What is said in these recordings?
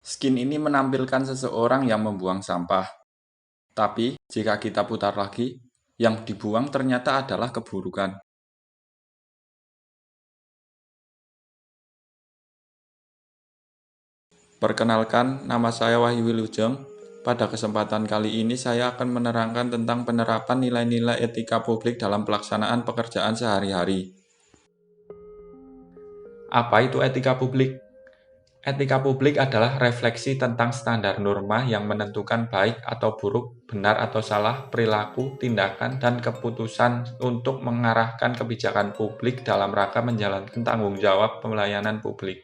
Skin ini menampilkan seseorang yang membuang sampah. Tapi, jika kita putar lagi, yang dibuang ternyata adalah keburukan. Perkenalkan, nama saya Wahyu Wilujeng. Pada kesempatan kali ini saya akan menerangkan tentang penerapan nilai-nilai etika publik dalam pelaksanaan pekerjaan sehari-hari. Apa itu etika publik? Etika publik adalah refleksi tentang standar norma yang menentukan baik atau buruk, benar atau salah, perilaku, tindakan, dan keputusan untuk mengarahkan kebijakan publik dalam rangka menjalankan tanggung jawab pelayanan publik.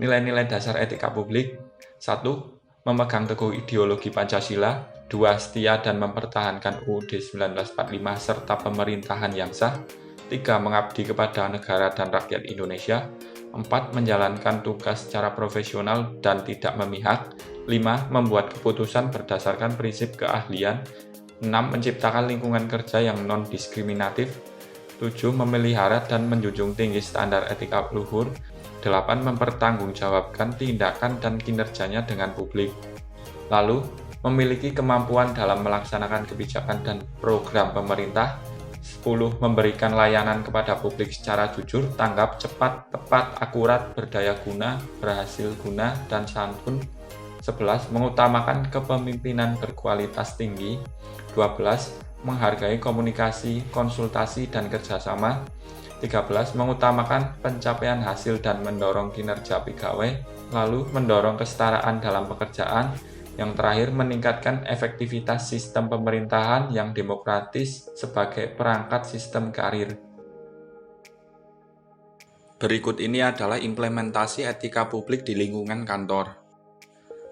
Nilai-nilai dasar etika publik: 1. Memegang teguh ideologi Pancasila. 2. Setia dan mempertahankan UUD 1945 serta pemerintahan yang sah. 3. Mengabdi kepada negara dan rakyat Indonesia. 4. Menjalankan tugas secara profesional dan tidak memihak. 5. Membuat keputusan berdasarkan prinsip keahlian. 6. Menciptakan lingkungan kerja yang non-diskriminatif. 7. Memelihara dan menjunjung tinggi standar etika luhur. 8. Mempertanggungjawabkan tindakan dan kinerjanya dengan publik. Lalu, memiliki kemampuan dalam melaksanakan kebijakan dan program pemerintah. 10. Memberikan layanan kepada publik secara jujur, tanggap, cepat, tepat, akurat, berdaya guna, berhasil guna, dan santun. 11. Mengutamakan kepemimpinan berkualitas tinggi. 12. Menghargai komunikasi, konsultasi, dan kerjasama. 13. Mengutamakan pencapaian hasil dan mendorong kinerja pegawai. Lalu, mendorong kesetaraan dalam pekerjaan. Yang terakhir, meningkatkan efektivitas sistem pemerintahan yang demokratis sebagai perangkat sistem karir. Berikut ini adalah implementasi etika publik di lingkungan kantor.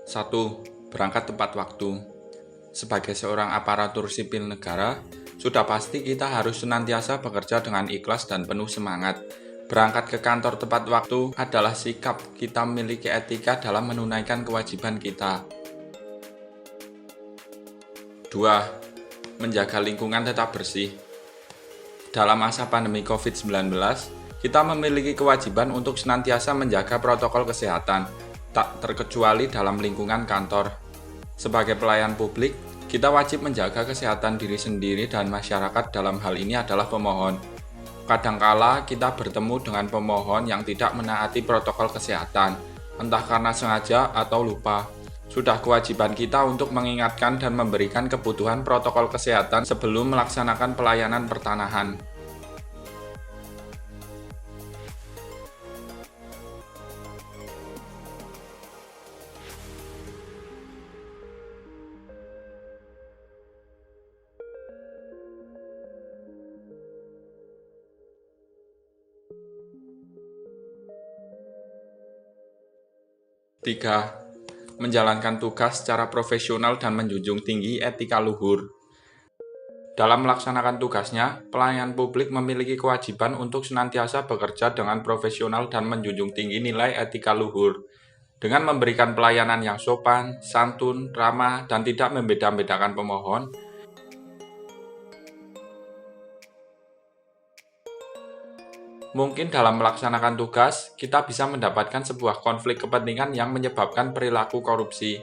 1. Berangkat tepat waktu. Sebagai seorang aparatur sipil negara, sudah pasti kita harus senantiasa bekerja dengan ikhlas dan penuh semangat. Berangkat ke kantor tepat waktu adalah sikap kita memiliki etika dalam menunaikan kewajiban kita. 2. Menjaga lingkungan tetap bersih. Dalam masa pandemi COVID-19, kita memiliki kewajiban untuk senantiasa menjaga protokol kesehatan, tak terkecuali dalam lingkungan kantor. Sebagai pelayan publik, kita wajib menjaga kesehatan diri sendiri dan masyarakat. Dalam hal ini adalah pemohon. Kadangkala kita bertemu dengan pemohon yang tidak menaati protokol kesehatan, entah karena sengaja atau lupa. Sudah kewajiban kita untuk mengingatkan dan memberikan kebutuhan protokol kesehatan sebelum melaksanakan pelayanan pertanahan. Tiga, menjalankan tugas secara profesional dan menjunjung tinggi etika luhur. Dalam melaksanakan tugasnya, pelayan publik memiliki kewajiban untuk senantiasa bekerja dengan profesional dan menjunjung tinggi nilai etika luhur. Dengan memberikan pelayanan yang sopan, santun, ramah, dan tidak membeda-bedakan pemohon, mungkin dalam melaksanakan tugas, kita bisa mendapatkan sebuah konflik kepentingan yang menyebabkan perilaku korupsi.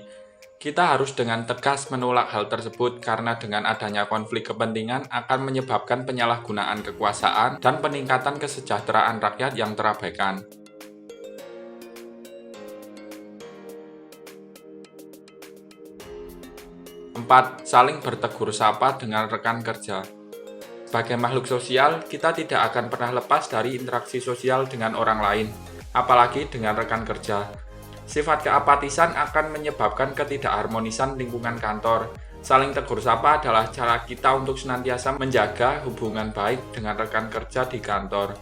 Kita harus dengan tegas menolak hal tersebut karena dengan adanya konflik kepentingan akan menyebabkan penyalahgunaan kekuasaan dan peningkatan kesejahteraan rakyat yang terabaikan. 4. Saling bertegur sapa dengan rekan kerja. Sebagai makhluk sosial, kita tidak akan pernah lepas dari interaksi sosial dengan orang lain, apalagi dengan rekan kerja. Sifat keapatisan akan menyebabkan ketidakharmonisan lingkungan kantor. Saling tegur sapa adalah cara kita untuk senantiasa menjaga hubungan baik dengan rekan kerja di kantor.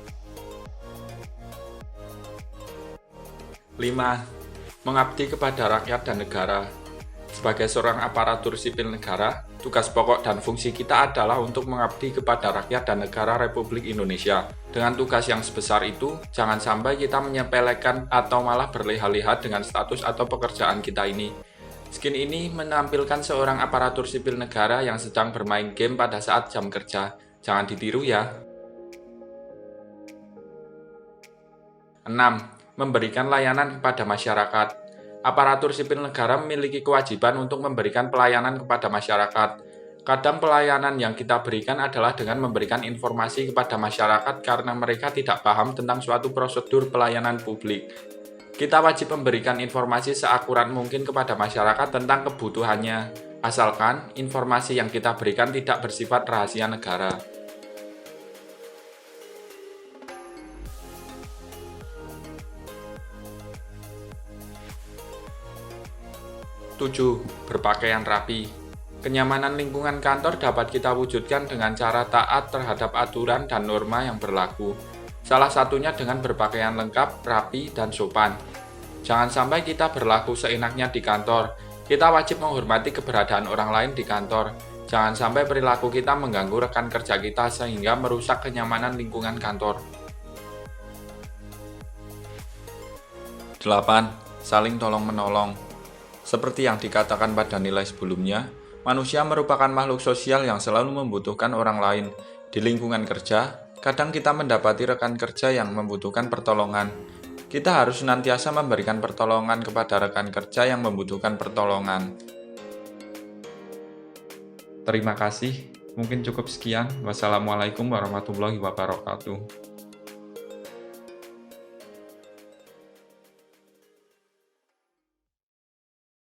5. Mengabdi kepada rakyat dan negara. Sebagai seorang aparatur sipil negara, tugas pokok dan fungsi kita adalah untuk mengabdi kepada rakyat dan negara Republik Indonesia. Dengan tugas yang sebesar itu, jangan sampai kita menyepelekan atau malah berleha-leha dengan status atau pekerjaan kita ini. Skin ini menampilkan seorang aparatur sipil negara yang sedang bermain game pada saat jam kerja. Jangan ditiru ya. 6. memberikan layanan kepada masyarakat. Aparatur sipil negara memiliki kewajiban untuk memberikan pelayanan kepada masyarakat. Kadang pelayanan yang kita berikan adalah dengan memberikan informasi kepada masyarakat karena mereka tidak paham tentang suatu prosedur pelayanan publik. Kita wajib memberikan informasi seakurat mungkin kepada masyarakat tentang kebutuhannya, asalkan informasi yang kita berikan tidak bersifat rahasia negara. 7. Berpakaian rapi. Kenyamanan lingkungan kantor dapat kita wujudkan dengan cara taat terhadap aturan dan norma yang berlaku. Salah satunya dengan berpakaian lengkap, rapi, dan sopan. Jangan sampai kita berlaku seenaknya di kantor. Kita wajib menghormati keberadaan orang lain di kantor. Jangan sampai perilaku kita mengganggu rekan kerja kita sehingga merusak kenyamanan lingkungan kantor. 8. Saling tolong-menolong. Seperti yang dikatakan pada nilai sebelumnya, manusia merupakan makhluk sosial yang selalu membutuhkan orang lain. Di lingkungan kerja, kadang kita mendapati rekan kerja yang membutuhkan pertolongan. Kita harus senantiasa memberikan pertolongan kepada rekan kerja yang membutuhkan pertolongan. Terima kasih. Mungkin cukup sekian. Wassalamualaikum warahmatullahi wabarakatuh.